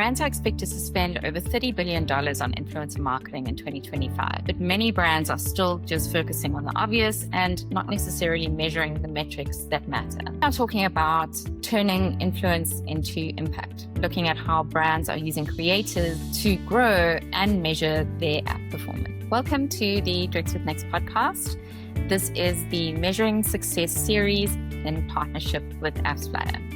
Brands are expected to spend over $30 billion on influencer marketing in 2025, but many brands are still just focusing on the obvious and not necessarily measuring the metrics that matter. I'm talking about turning influence into impact, looking at how brands are using creators to grow and measure their app performance. Welcome to the 𝘓𝘪𝘳𝘴𝘃 podcast. This is the Measuring Success series in partnership with 𝘓𝘓𝘃𝑐𝑠.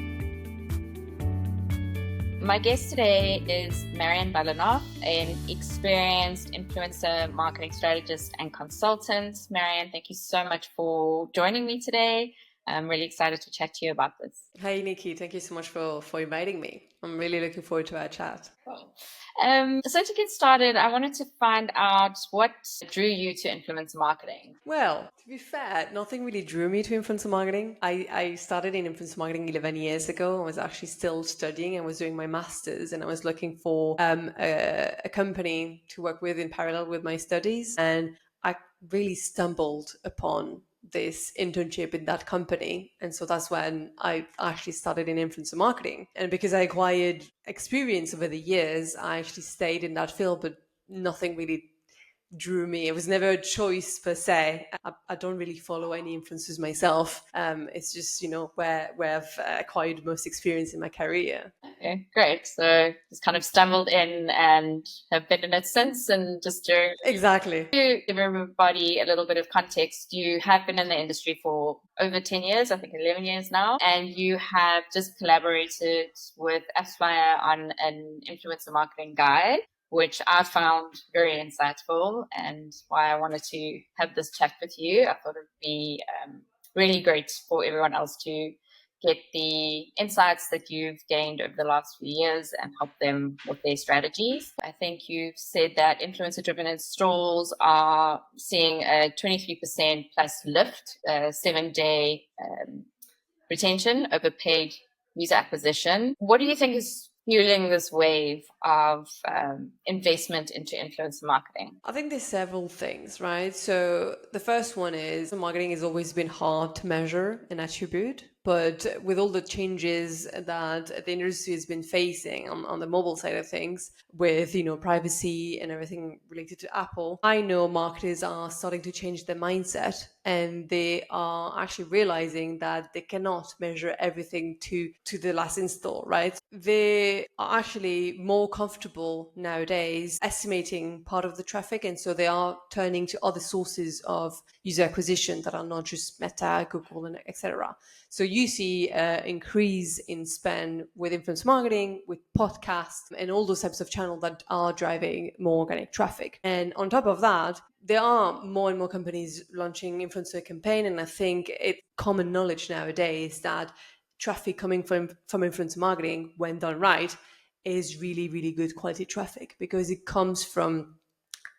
My guest today is Marian Balinoff, an experienced influencer marketing strategist and consultant. Marian, thank you so much for joining me today. I'm really excited to chat to you about this. Hey, Nikki. Thank you so much for inviting me. I'm really looking forward to our chat. Cool. So to get started, I wanted to find out what drew you to influencer marketing. Well, to be fair, nothing really drew me to influencer marketing. I started in influencer marketing 11 years ago. I was actually still studying. I was doing my master's and I was looking for a company to work with in parallel with my studies. And I really stumbled upon this internship in that company. And so that's when I actually started in influencer marketing. And because I acquired experience over the years, I actually stayed in that field, but nothing really drew me. It was never a choice per se. I don't really follow any influencers myself. It's just, where I've acquired most experience in my career. Okay, great. So just kind of stumbled in and have been in it since and just doing... Exactly. To give everybody a little bit of context, you have been in the industry for over 10 years, I think 11 years now, and you have just collaborated with 𝘓𝘓𝘃𝑐𝑠 on an influencer marketing guide, which I found very insightful and why I wanted to have this chat with you. I thought it would be really great for everyone else to get the insights that you've gained over the last few years and help them with their strategies. I think you've said that influencer-driven installs are seeing a 23% plus lift, 7-day retention over paid user acquisition. What do you think is fueling this wave of investment into influencer marketing? I think there's several things, right? So the first one is marketing has always been hard to measure and attribute. But with all the changes that the industry has been facing on the mobile side of things, with privacy and everything related to Apple, I know marketers are starting to change their mindset, and they are actually realizing that they cannot measure everything to the last install, right? They are actually more comfortable nowadays estimating part of the traffic, and so they are turning to other sources of user acquisition that are not just Meta, Google, and etc. So you see an increase in spend with influence marketing, with podcasts, and all those types of channels that are driving more organic traffic. And on top of that, there are more and more companies launching influencer campaign. And I think it's common knowledge nowadays that traffic coming from influencer marketing, when done right, is really, really good quality traffic, because it comes from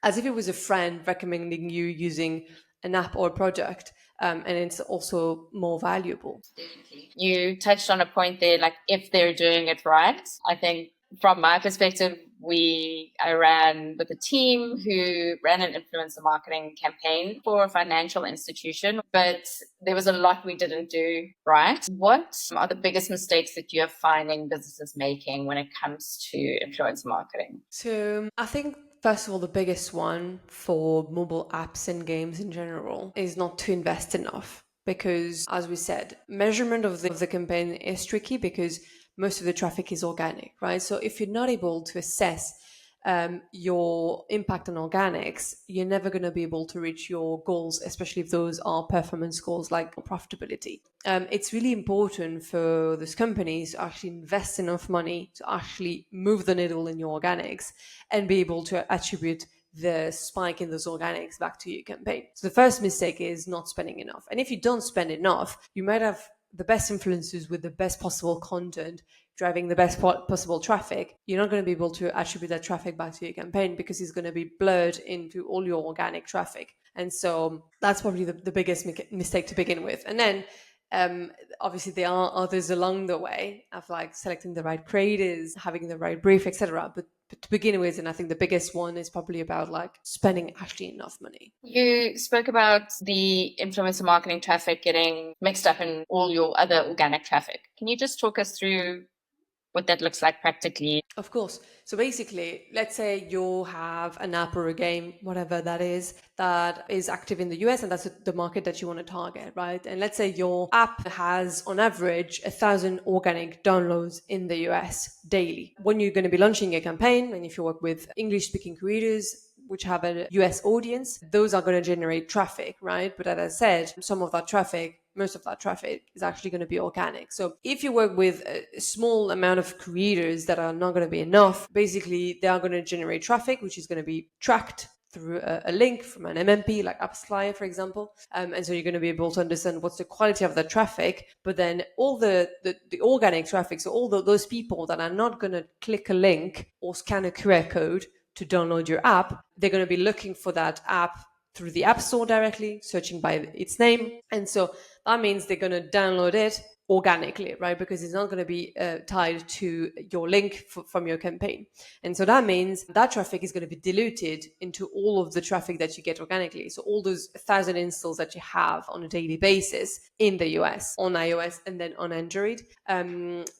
as if it was a friend recommending you using an app or product. And it's also more valuable. Definitely. You touched on a point there, like if they're doing it right. I think from my perspective, I ran with a team who ran an influencer marketing campaign for a financial institution, but there was a lot we didn't do right. What are the biggest mistakes that you're finding businesses making when it comes to influencer marketing? So I think, first of all, the biggest one for mobile apps and games in general is not to invest enough, because, as we said, measurement of the campaign is tricky because most of the traffic is organic, right? So if you're not able to assess your impact on organics, you're never going to be able to reach your goals, especially if those are performance goals like profitability. It's really important for those companies to actually invest enough money to actually move the needle in your organics and be able to attribute the spike in those organics back to your campaign. So the first mistake is not spending enough. And if you don't spend enough, you might have the best influencers with the best possible content driving the best possible traffic. You're not going to be able to attribute that traffic back to your campaign because it's going to be blurred into all your organic traffic. And so that's probably the biggest mistake to begin with. And then obviously there are others along the way of like selecting the right creators, having the right brief, etc. But to begin with, and I think the biggest one is probably about like spending actually enough money. You spoke about the influencer marketing traffic getting mixed up in all your other organic traffic. Can you just talk us through what that looks like practically. Of course. So basically, let's say you have an app or a game, whatever that is active in the US, and that's the market that you want to target, right? And let's say your app has on average 1,000 organic downloads in the US daily. When you're going to be launching a campaign, and if you work with English speaking creators, which have a US audience, those are going to generate traffic, right? But as I said, most of that traffic is actually going to be organic. So if you work with a small amount of creators that are not going to be enough, basically they are going to generate traffic, which is going to be tracked through a link from an MMP, like 𝘓𝘓𝘬𝘴, for example. And so you're going to be able to understand what's the quality of the traffic, but then all the organic traffic, so all those people that are not going to click a link or scan a QR code to download your app, they're going to be looking for that app through the App Store directly, searching by its name. And so that means they're going to download it organically, right? Because it's not going to be tied to your link from your campaign. And so that means that traffic is going to be diluted into all of the traffic that you get organically. So all those 1,000 installs that you have on a daily basis in the US, on iOS, and then on Android,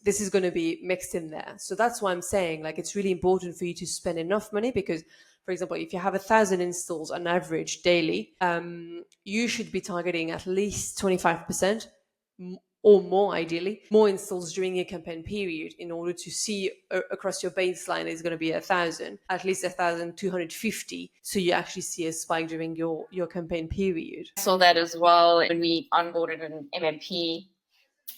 this is going to be mixed in there. So that's why I'm saying, like, it's really important for you to spend enough money, because for example, if you have 1,000 installs on average daily, you should be targeting at least 25% or more, ideally, more installs during your campaign period in order to see across your baseline is going to be 1,000, at least 1,250. So you actually see a spike during your campaign period. I saw that as well when we onboarded an MMP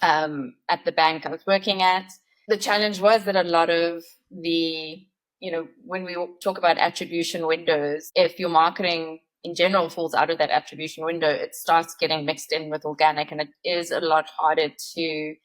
at the bank I was working at. The challenge was that a lot of the, when we talk about attribution windows, if your marketing in general falls out of that attribution window, it starts getting mixed in with organic, and it is a lot harder to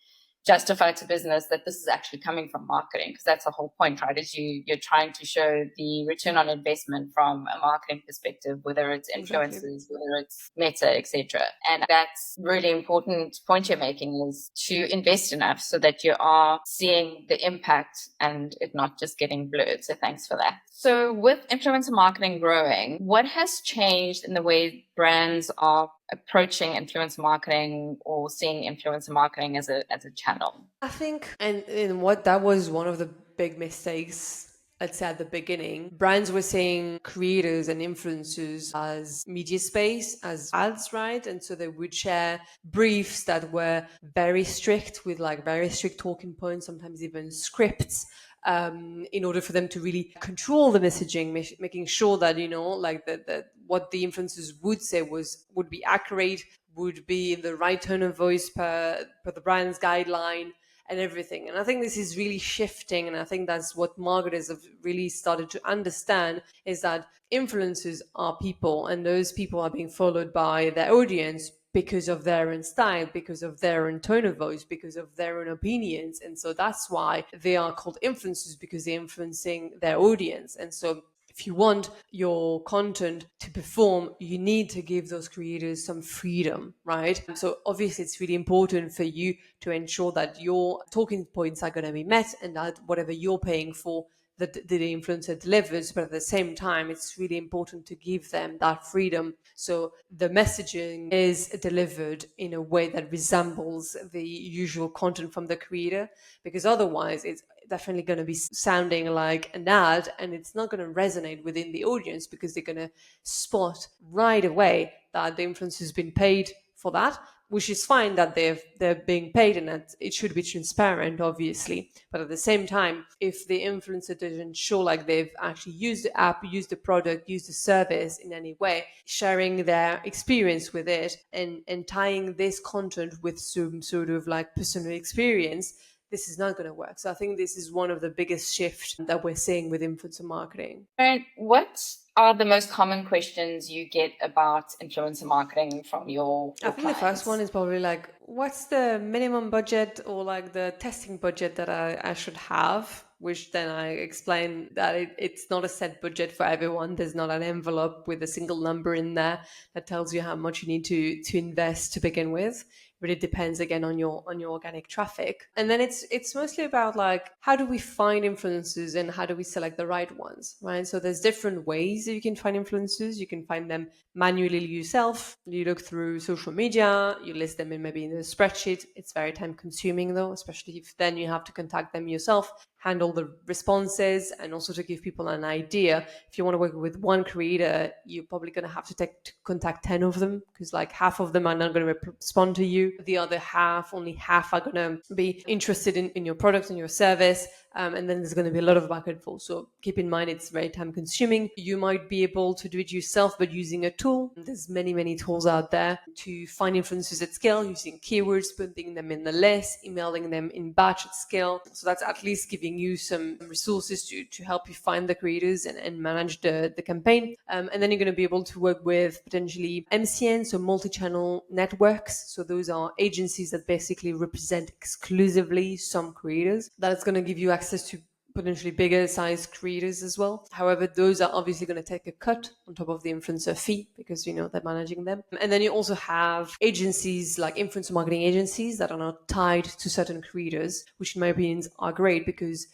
justify to business that this is actually coming from marketing, because that's the whole point, right? Is you're trying to show the return on investment from a marketing perspective, whether it's influencers, whether it's Meta, etc. And that's really important point you're making, is to invest enough so that you are seeing the impact and it not just getting blurred. So thanks for that. So with influencer marketing growing, what has changed in the way brands are approaching influencer marketing or seeing influencer marketing as a channel? I think, and what that was one of the big mistakes, let's say at the beginning, brands were seeing creators and influencers as media space, as ads, right? And so they would share briefs that were very strict, with like very strict talking points, sometimes even scripts, in order for them to really control the messaging, making sure that, like that what the influencers would say would be accurate, would be in the right tone of voice per the brand's guideline and everything. And I think this is really shifting, and I think that's what marketers have really started to understand, is that influencers are people, and those people are being followed by their audience because of their own style, because of their own tone of voice, because of their own opinions. And so that's why they are called influencers, because they're influencing their audience. And so if you want your content to perform, you need to give those creators some freedom, right? So obviously it's really important for you to ensure that your talking points are going to be met, and that whatever you're paying for, that the influencer delivers. But at the same time, it's really important to give them that freedom, so the messaging is delivered in a way that resembles the usual content from the creator, because otherwise it's definitely going to be sounding like an ad, and it's not going to resonate within the audience, because they're going to spot right away that the influencer's been paid for that, which is fine that they're being paid, and that it should be transparent, obviously. But at the same time, if the influencer doesn't show like they've actually used the app, used the product, used the service in any way, sharing their experience with it, and tying this content with some sort of like personal experience, this is not going to work. So I think this is one of the biggest shifts that we're seeing with influencer marketing. And what are the most common questions you get about influencer marketing from your I think clients? the first one is probably like, what's the minimum budget, or like the testing budget that I should have? Which then I explain that it's not a set budget for everyone. There's not an envelope with a single number in there that tells you how much you need to invest to begin with. really depends again on your organic traffic. And then it's mostly about like, how do we find influencers and how do we select the right ones, right? So there's different ways that you can find influencers. You can find them manually yourself. You look through social media, you list them in maybe in a spreadsheet. It's very time consuming though, especially if then you have to contact them yourself, handle the responses, and also to give people an idea. If you want to work with one creator, you're probably going to have to contact 10 of them, because like half of them are not going to respond to you. The other half, only half, are going to be interested in your product and your service. And then there's going to be a lot of back and forth. So keep in mind, it's very time consuming. You might be able to do it yourself, but using a tool. There's many tools out there to find influencers at scale, using keywords, putting them in the list, emailing them in batch at scale. So that's at least giving you some resources to help you find the creators and manage the campaign. And then you're going to be able to work with potentially MCN, so multi-channel networks. So those are agencies that basically represent exclusively some creators. That's going to give you access to potentially bigger size creators as well. However, those are obviously going to take a cut on top of the influencer fee, because they're managing them. And then you also have agencies like influencer marketing agencies that are not tied to certain creators, which in my opinion are great, because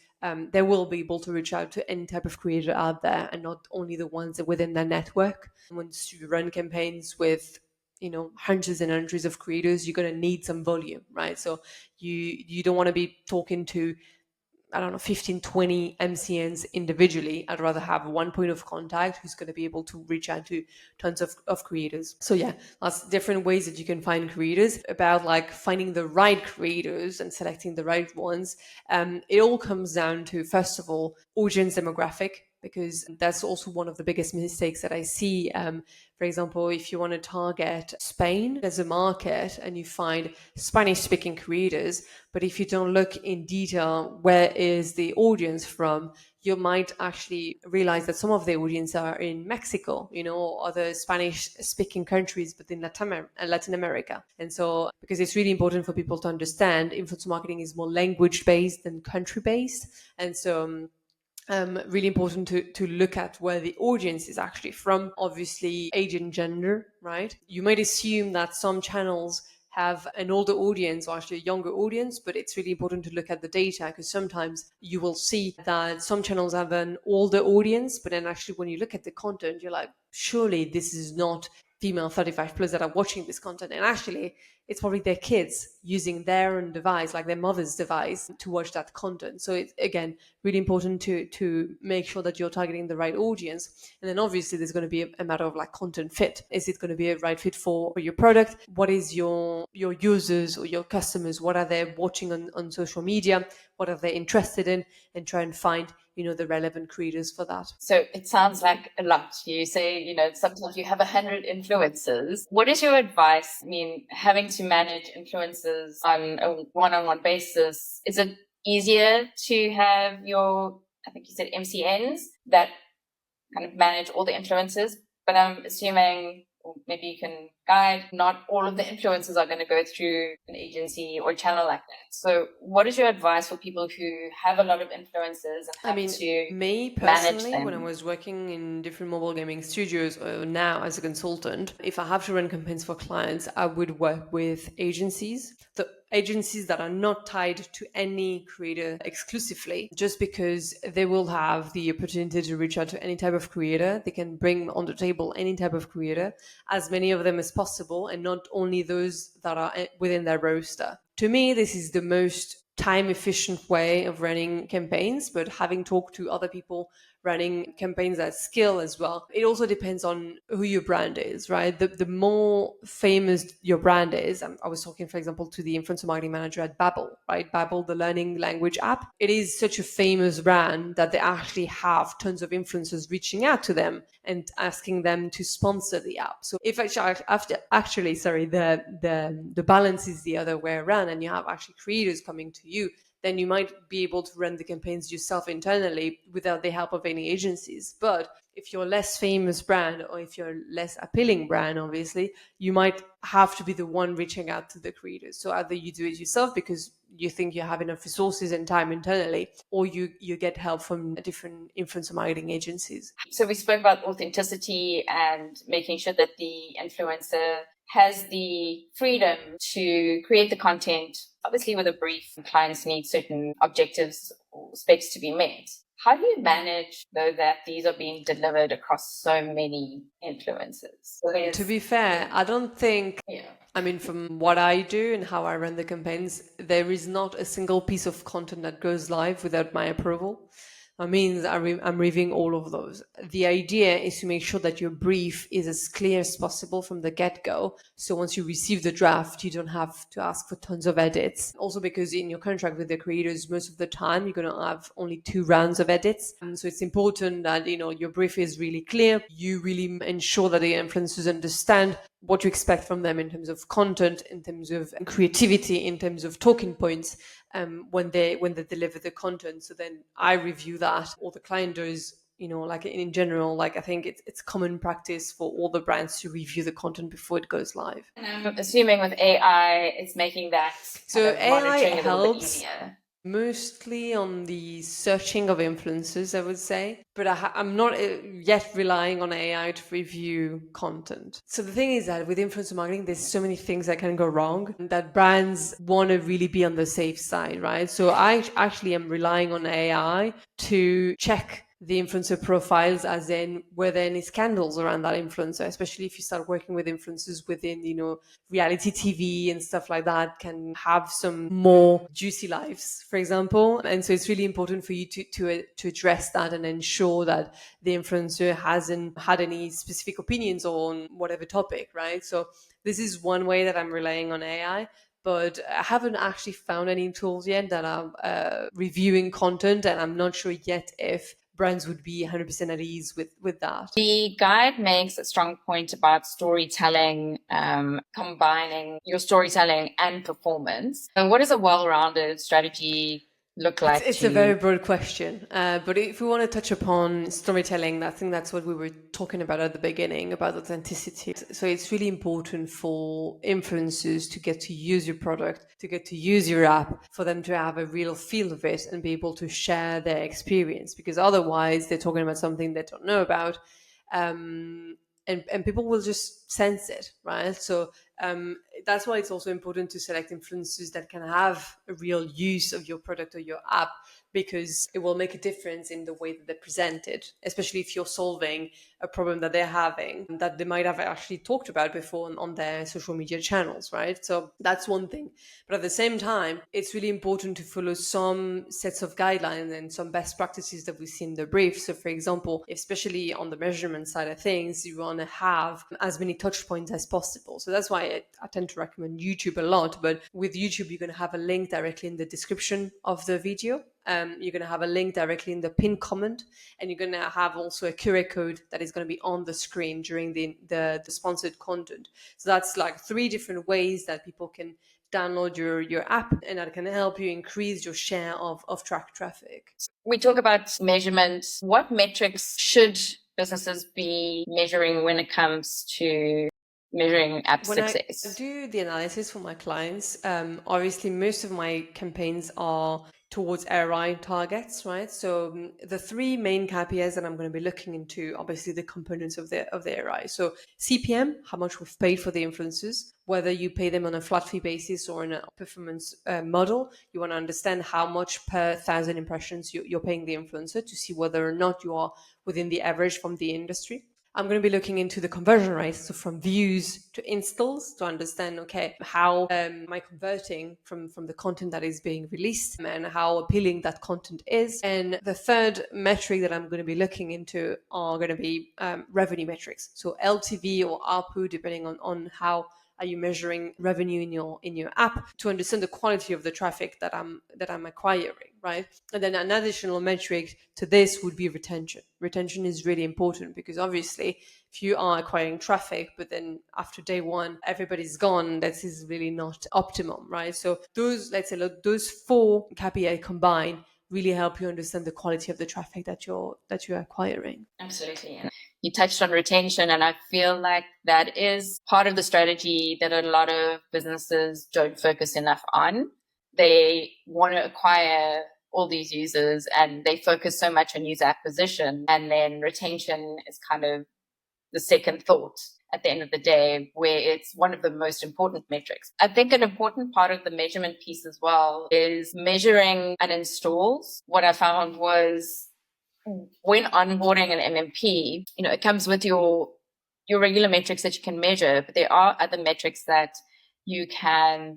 they will be able to reach out to any type of creator out there, and not only the ones that within their network. Once you run campaigns with hundreds and hundreds of creators, you're going to need some volume, right? So you don't want to be talking to 15, 20 MCNs individually. I'd rather have one point of contact who's going to be able to reach out to tons of creators. So yeah, that's different ways that you can find creators. About like finding the right creators and selecting the right ones. It all comes down to, first of all, audience demographic, because that's also one of the biggest mistakes that I see. For example, if you want to target Spain as a market and you find Spanish-speaking creators, but if you don't look in detail where is the audience from, you might actually realize that some of the audience are in Mexico, or other Spanish-speaking countries within Latin America. And so, because it's really important for people to understand, influencer marketing is more language-based than country-based. And so really important to look at where the audience is actually from. Obviously, age and gender, right? You might assume that some channels have an older audience or actually a younger audience, but it's really important to look at the data, because sometimes you will see that some channels have an older audience, but then actually when you look at the content, you're like, surely this is not female 35 plus that are watching this content. And actually, it's probably their kids using their own device, like their mother's device, to watch that content. So it's, again, really important to make sure that you're targeting the right audience. And then obviously there's going to be a matter of like content fit. Is it going to be a right fit for your product? What is your users or your customers? What are they watching on social media? What are they interested in? And try and find the relevant creators for that. So it sounds like a lot. You say, sometimes you have 100 influencers. What is your advice? I mean, having to manage influencers on a one-on-one basis, is it easier to have I think you said MCNs that kind of manage all the influencers? But I'm assuming, or maybe you can guide, not all of the influencers are going to go through an agency or channel like that. So what is your advice for people who have a lot of influencers and have to me personally, when I was working in different mobile gaming studios, or now as a consultant, if I have to run campaigns for clients, I would work with agencies. The agencies that are not tied to any creator exclusively, just because they will have the opportunity to reach out to any type of creator. They can bring on the table any type of creator, as many of them as possible, and not only those that are within their roster. To me, this is the most time efficient way of running campaigns, but having talked to other people running campaigns at scale as well, it also depends on who your brand is, right? The more famous your brand is, I was talking, for example, to the influencer marketing manager at Babbel, right? Babbel, the learning language app. It is such a famous brand that they actually have tons of influencers reaching out to them and asking them to sponsor the app. So if actually, the balance is the other way around, and you have actually creators coming to you, then you might be able to run the campaigns yourself internally without the help of any agencies. But if you're a less famous brand, or if you're a less appealing brand, obviously, you might have to be the one reaching out to the creators. So either you do it yourself because you think you have enough resources and time internally, or you get help from different influencer marketing agencies. So we spoke about authenticity and making sure that the influencer has the freedom to create the content, obviously with a brief. Clients need certain objectives or specs to be met. How do you manage, though, that these are being delivered across so many influencers? To be fair, I don't think, I mean, from what I do and how I run the campaigns, there is not a single piece of content that goes live without my approval. That means I'm reviewing all of those. The idea is to make sure that your brief is as clear as possible from the get-go. So once you receive the draft, you don't have to ask for tons of edits. Also because in your contract with the creators, most of the time, you're going to have only 2 rounds of edits. And so it's important that, your brief is really clear. You really ensure that the influencers understand what you expect from them in terms of content, in terms of creativity, in terms of talking points, when they deliver the content. So then I review that, or the client does. Like in general, like I think it's common practice for all the brands to review the content before it goes live. And I'm assuming with AI, it's making that so AI monitoring a little bit helps. easier. Mostly on the searching of influencers, I would say. But I'm not yet relying on AI to review content. So the thing is that with influencer marketing, there's so many things that can go wrong that brands want to really be on the safe side, right? So I actually am relying on AI to check the influencer profiles, as in were there any scandals around that influencer, especially if you start working with influencers within, reality TV and stuff like that, can have some more juicy lives, for example. And so it's really important for you to address that and ensure that the influencer hasn't had any specific opinions on whatever topic, right? So this is one way that I'm relying on AI. But I haven't actually found any tools yet that are reviewing content, and I'm not sure yet if brands would be 100% at ease with that. The guide makes a strong point about storytelling, combining your storytelling and performance. And what is a well-rounded strategy look like? It's a very broad question. But if we want to touch upon storytelling, I think that's what we were talking about at the beginning, about authenticity. So it's really important for influencers to get to use your product, to get to use your app, for them to have a real feel of it and be able to share their experience, because otherwise they're talking about something they don't know about. And people will just sense it, right? So that's why it's also important to select influencers that can have a real use of your product or your app, because it will make a difference in the way that they present it, especially if you're solving a problem that they're having that they might have actually talked about before on their social media channels, right? So that's one thing. But at the same time, it's really important to follow some sets of guidelines and some best practices that we see in the brief. So for example, especially on the measurement side of things, you want to have as many touch points as possible. So that's why I tend to recommend YouTube a lot. But with YouTube, you're going to have a link directly in the description of the video. You're going to have a link directly in the pinned comment, and you're going to have also a QR code that is going to be on the screen during the sponsored content. So that's like 3 different ways that people can download your app, and that can help you increase your share of track traffic. We talk about measurements. What metrics should businesses be measuring when it comes to measuring app success? When I do the analysis for my clients, obviously most of my campaigns are towards ROI targets, right? So the 3 main KPIs that I'm going to be looking into, obviously the components of the ROI. So CPM, how much we've paid for the influencers, whether you pay them on a flat fee basis or in a performance model. You want to understand how much per 1,000 impressions you're paying the influencer to see whether or not you are within the average from the industry. I'm going to be looking into the conversion rates, so from views to installs, to understand, okay, how am I converting from the content that is being released and how appealing that content is. And the third metric that I'm going to be looking into are going to be revenue metrics. So LTV or ARPU, depending on how are you measuring revenue in your app, to understand the quality of the traffic that I'm acquiring, right? And then an additional metric to this would be retention. Retention is really important, because obviously if you are acquiring traffic, but then after day 1 everybody's gone, that is really not optimum, right? So those 4 KPI combined really help you understand the quality of the traffic that you're acquiring. Absolutely. You touched on retention, and I feel like that is part of the strategy that a lot of businesses don't focus enough on. They want to acquire all these users and they focus so much on user acquisition, and then retention is kind of the second thought at the end of the day, where it's one of the most important metrics. I think an important part of the measurement piece as well is measuring uninstalls. What I found was when onboarding an MMP, it comes with your regular metrics that you can measure, but there are other metrics that you can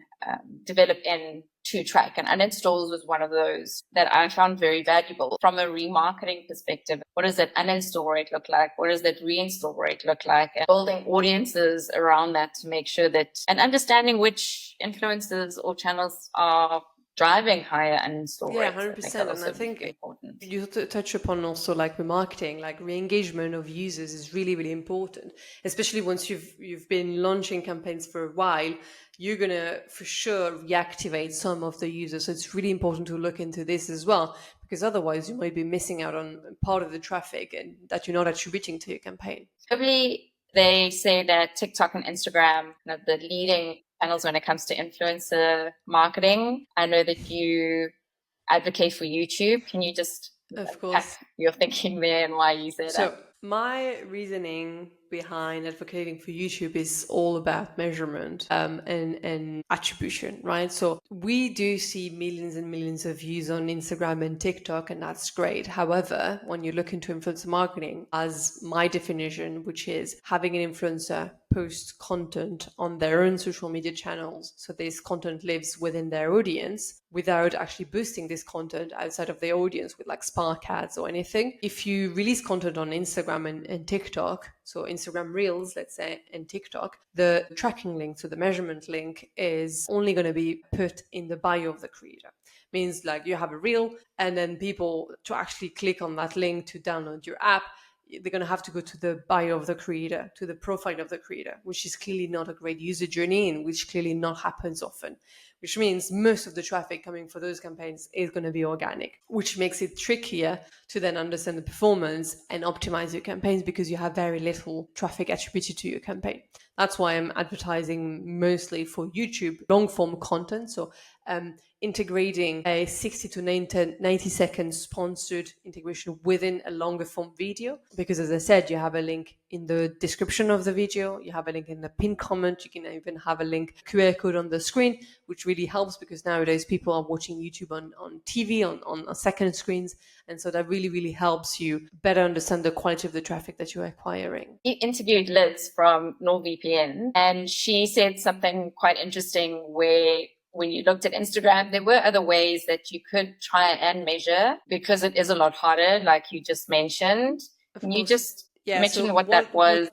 develop in to track. And uninstalls was one of those that I found very valuable from a remarketing perspective. What does that uninstall rate look like? What does that reinstall rate look like? And building audiences around that to make sure that, and understanding which influencers or channels are driving higher uninstall rates. 100%. And I think important. You touch upon also like remarketing, like re-engagement of users is really, really important, especially once you've been launching campaigns for a while. You're going to for sure reactivate some of the users. So it's really important to look into this as well, because otherwise you might be missing out on part of the traffic and that you're not attributing to your campaign. Probably they say that TikTok and Instagram are the leading channels when it comes to influencer marketing. I know that you advocate for YouTube. Can you just unpack your thinking there and why you say that? So my reasoning behind advocating for YouTube is all about measurement and attribution, right? So we do see millions and millions of views on Instagram and TikTok, and that's great. However, when you look into influencer marketing, as my definition, which is having an influencer post content on their own social media channels, so this content lives within their audience without actually boosting this content outside of their audience with like Spark ads or anything. If you release content on Instagram and TikTok, so Instagram Reels, let's say, and TikTok, the tracking link, so the measurement link, is only going to be put in the bio of the creator. Means like you have a reel, and then people to actually click on that link to download your app, they're going to have to go to the bio of the creator, to the profile of the creator, which is clearly not a great user journey and which clearly not happens often, which means most of the traffic coming for those campaigns is going to be organic, which makes it trickier to then understand the performance and optimize your campaigns because you have very little traffic attributed to your campaign. That's why I'm advertising mostly for YouTube long form content. So integrating a 60 to 90 second sponsored integration within a longer form video. Because as I said, you have a link in the description of the video, you have a link in the pinned comment, you can even have a link QR code on the screen, which really helps because nowadays people are watching YouTube on TV, on second screens. And so that really, really helps you better understand the quality of the traffic that you're acquiring. You interviewed Liz from NordVPN, and she said something quite interesting where when you looked at Instagram, there were other ways that you could try and measure because it is a lot harder, like you just mentioned. Can you just mention what that was?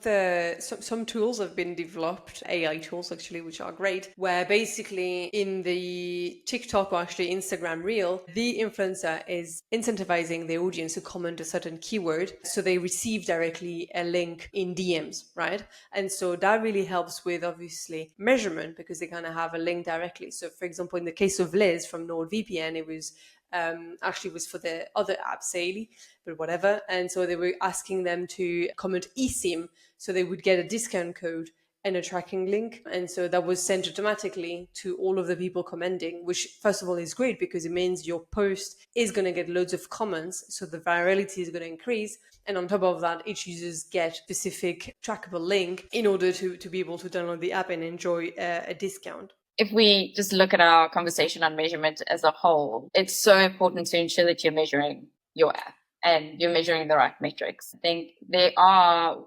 Some tools have been developed, AI tools actually, which are great, where basically in the TikTok or actually Instagram reel, the influencer is incentivizing the audience to comment a certain keyword. So they receive directly a link in DMs, right? And so that really helps with obviously measurement because they kind of have a link directly. So for example, in the case of Liz from NordVPN, it was actually was for the other app, 𝘓𝘓𝘓, but whatever. And so they were asking them to comment eSIM, so they would get a discount code and a tracking link. And so that was sent automatically to all of the people commenting, which first of all is great because it means your post is going to get loads of comments. So the virality is going to increase. And on top of that, each users get specific trackable link in order to be able to download the app and enjoy a discount. If we just look at our conversation on measurement as a whole, it's so important to ensure that you're measuring your app and you're measuring the right metrics. I think there are,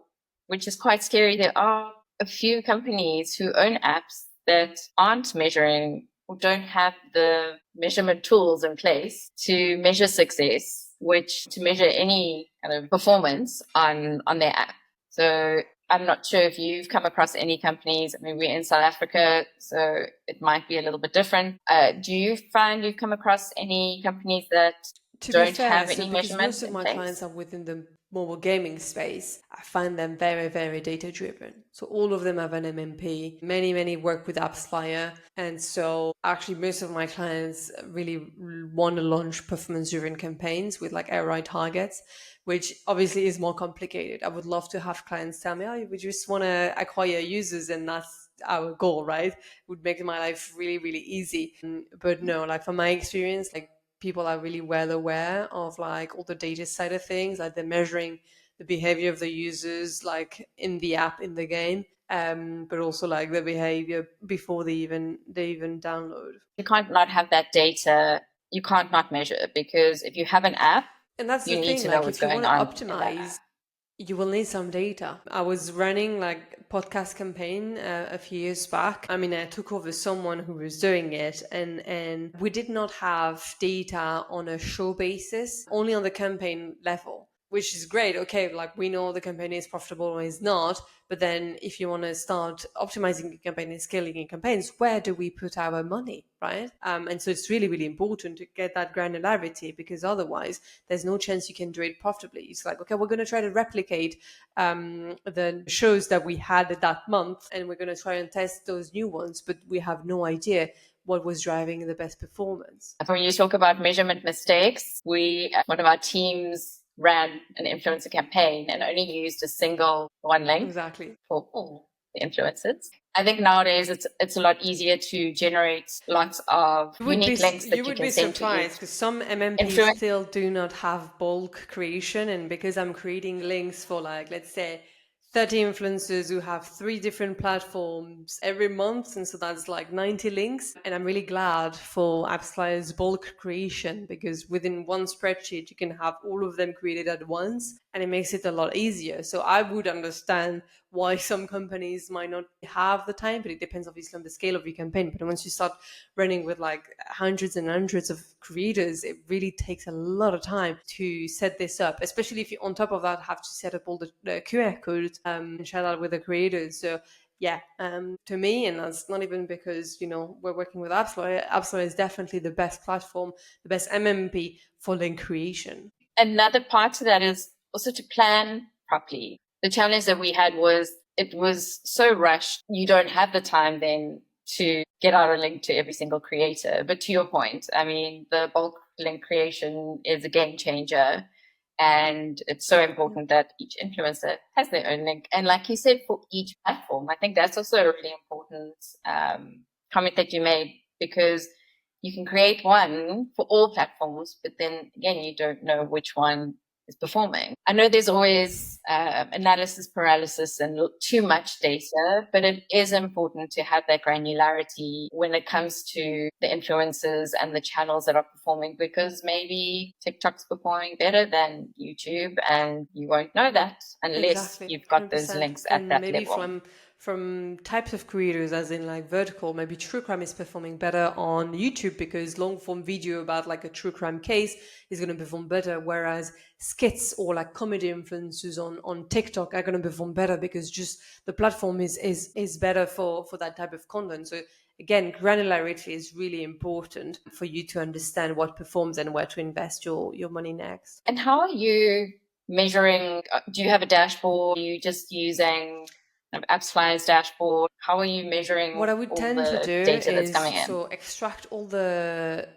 which is quite scary, there are a few companies who own apps that aren't measuring or don't have the measurement tools in place to measure success, which to measure any kind of performance on their app. So I'm not sure if you've come across any companies. I mean, we're in South Africa, so it might be a little bit different. Do you find you've come across any companies that don't have any measurement? Most of my clients are within the mobile gaming space. I find them very, very data driven. So all of them have an MMP. Many work with AppsFlyer. And so actually most of my clients really want to launch performance driven campaigns with like ROI targets, which obviously is more complicated. I would love to have clients tell me, oh, we just want to acquire users and that's our goal, right? It would make my life really, really easy. But no, like from my experience, like people are really well aware of like all the data side of things, like they're measuring the behavior of the users, like in the app, in the game, but also like the behavior before they even download. You can't not have that data. You can't not measure it, because if you have an app, And that's you the need thing, to know like what's if you going want to on in that optimize, app. you will need some data. I was running like podcast campaign a few years back. I mean, I took over someone who was doing it, and we did not have data on a show basis, only on the campaign level, which is great. Okay, like we know the campaign is profitable or is not, but then if you want to start optimizing your campaign and scaling your campaigns, where do we put our money, right? And so it's really, really important to get that granularity, because otherwise there's no chance you can do it profitably. It's like, okay, we're going to try to replicate the shows that we had that month, and we're going to try and test those new ones, but we have no idea what was driving the best performance. When you talk about measurement mistakes, one of our teams ran an influencer campaign and only used a single one link Exactly. for all the influencers. I think nowadays it's a lot easier to generate lots of unique links that you would can be send surprised, to because some MMPs still do not have bulk creation, and because I'm creating links for, like, let's say 30 influencers who have 3 different platforms every month, and so that's like 90 links. And I'm really glad for AppsFlyer's bulk creation, because within one spreadsheet you can have all of them created at once, and it makes it a lot easier. So I would understand why some companies might not have the time, but it depends obviously on the scale of your campaign. But once you start running with like hundreds and hundreds of creators, it really takes a lot of time to set this up, especially if you on top of that have to set up all the QR codes and share that with the creators. So yeah, to me, and that's not even because, you know, we're working with AppsFlyer. AppsFlyer is definitely the best platform, the best MMP for link creation. Another part to that is also to plan properly. The challenge that we had was it was so rushed. You don't have the time then to get out a link to every single creator. But to your point, I mean, the bulk link creation is a game changer. And it's so important that each influencer has their own link. And like you said, for each platform, I think that's also a really important comment that you made, because you can create one for all platforms, but then again, you don't know which one is performing. I know there's always analysis paralysis and too much data, but it is important to have that granularity when it comes to the influencers and the channels that are performing, because maybe TikTok's performing better than YouTube, and you won't know that unless you've got 100%. those links at that maybe level. From types of creators, as in like vertical, maybe true crime is performing better on YouTube because long form video about like a true crime case is going to perform better, whereas skits or like comedy influencers on TikTok are going to perform better because just the platform is better for that type of content. So again, granularity is really important for you to understand what performs and where to invest your money next. And how are you measuring? Do you have a dashboard? Are you just using AppsFlyer's dashboard? How are you measuring what I would all tend the to do data that's is coming in? so extract all the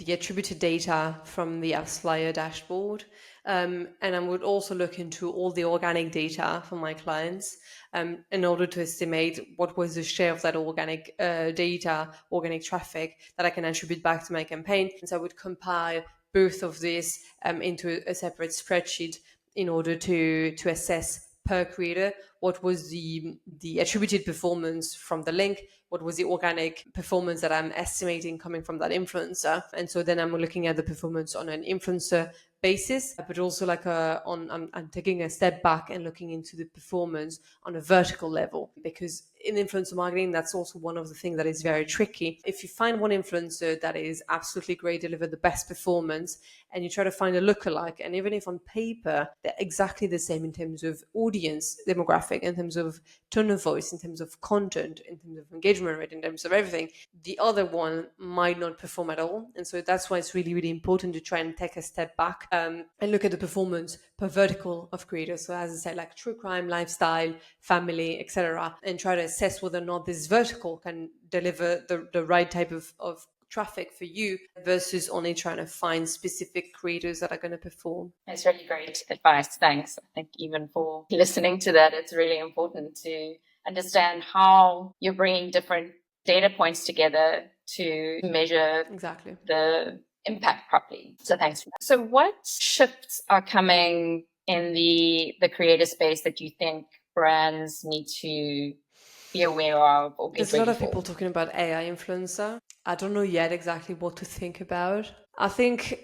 attributed data from the AppsFlyer dashboard, and I would also look into all the organic data for my clients in order to estimate what was the share of that organic data, organic traffic that I can attribute back to my campaign. And so I would compile both of these into a separate spreadsheet in order to assess per creator what was the attributed performance from the link, what was the organic performance that I'm estimating coming from that influencer. And so then I'm looking at the performance on an influencer basis, but also like I'm taking a step back and looking into the performance on a vertical level, because in influencer marketing, that's also one of the things that is very tricky. If you find one influencer that is absolutely great, deliver the best performance, and you try to find a lookalike, and even if on paper they're exactly the same in terms of audience demographic, in terms of tone of voice, in terms of content, in terms of engagement rate, in terms of everything, the other one might not perform at all. And so that's why it's really, really important to try and take a step back and look at the performance per vertical of creators. So as I said, like true crime, lifestyle, family, etc., and try to assess whether or not this vertical can deliver the right type of traffic for you versus only trying to find specific creators that are going to perform. That's really great advice. Thanks. I think even for listening to that, it's really important to understand how you're bringing different data points together to measure exactly the impact properly. So thanks. So what shifts are coming in the creator space that you think brands need to be aware of or get There's a lot ready of people for? talking about AI influencer. I don't know yet exactly what to think about. I think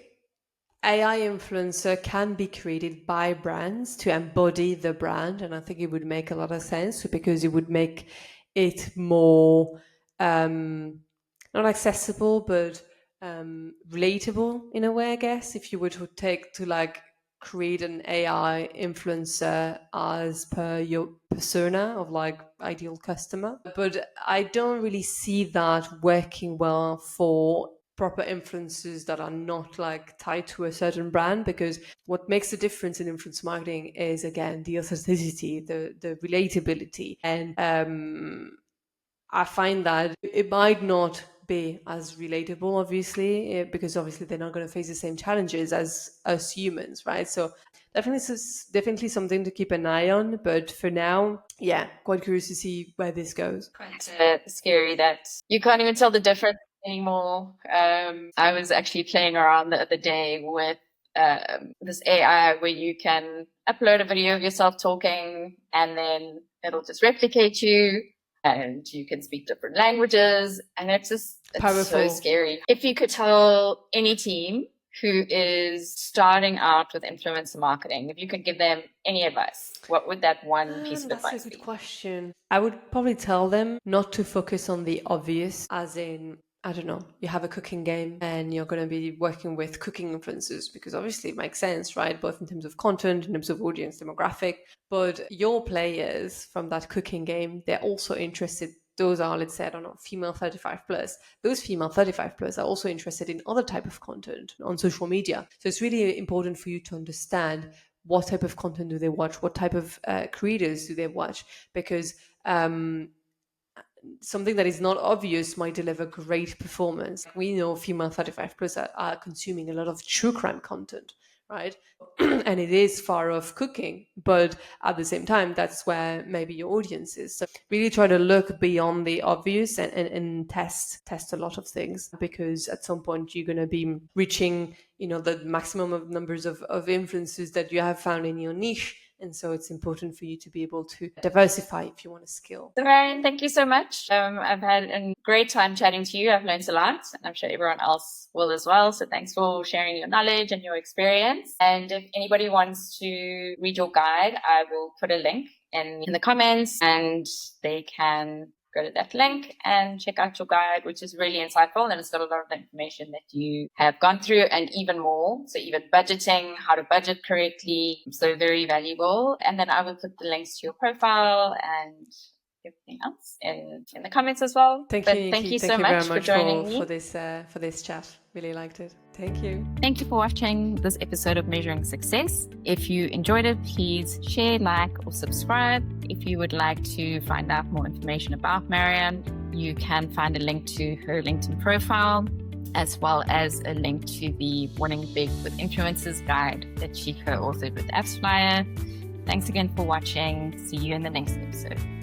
AI influencer can be created by brands to embody the brand, and I think it would make a lot of sense because it would make it more not accessible but relatable in a way, I guess. If you were to create an AI influencer as per your persona of like ideal customer. But I don't really see that working well for proper influencers that are not like tied to a certain brand, because what makes the difference in influence marketing is, again, the authenticity, the relatability. And I find that it might not be as relatable, obviously, because obviously they're not going to face the same challenges as us humans, right? So definitely something to keep an eye on. But for now, yeah, quite curious to see where this goes. Quite scary that you can't even tell the difference anymore. I was actually playing around the other day with this AI where you can upload a video of yourself talking and then it'll just replicate you. And you can speak different languages, and it's Powerful. so scary. If you could tell any team who is starting out with influencer marketing, if you could give them any advice, what would that one piece of advice be? That's a good question. I would probably tell them not to focus on the obvious, as in, I don't know, you have a cooking game and you're going to be working with cooking influencers, because obviously it makes sense, right? Both in terms of content, in terms of audience demographic. But your players from that cooking game, they're also interested. Those are, let's say, I don't know, female 35 plus. Those female 35 plus are also interested in other type of content on social media. So it's really important for you to understand what type of content do they watch, what type of creators do they watch, because something that is not obvious might deliver great performance. We know female 35 plus are consuming a lot of true crime content, right? And it is far off cooking, but at the same time, that's where maybe your audience is. So really try to look beyond the obvious and test a lot of things, because at some point you're going to be reaching, the maximum of numbers of influencers that you have found in your niche. And so it's important for you to be able to diversify if you want to scale. So Marian, thank you so much. I've had a great time chatting to you. I've learned a lot, and I'm sure everyone else will as well. So thanks for sharing your knowledge and your experience. And if anybody wants to read your guide, I will put a link in the comments, and they can go to that link and check out your guide, which is really insightful, and it's got a lot of information that you have gone through and even more. So even budgeting, how to budget correctly, so very valuable. And then I will put the links to your profile and everything else in the comments as well. Thank you so much for joining me for this chat. Really liked it. Thank you. Thank you for watching this episode of Measuring Success. If you enjoyed it, please share, like, or subscribe. If you would like to find out more information about Marian, you can find a link to her LinkedIn profile, as well as a link to the Winning Big with Influencers guide that she co-authored with 𝘓𝘓𝘴𝘂. Thanks again for watching. See you in the next episode.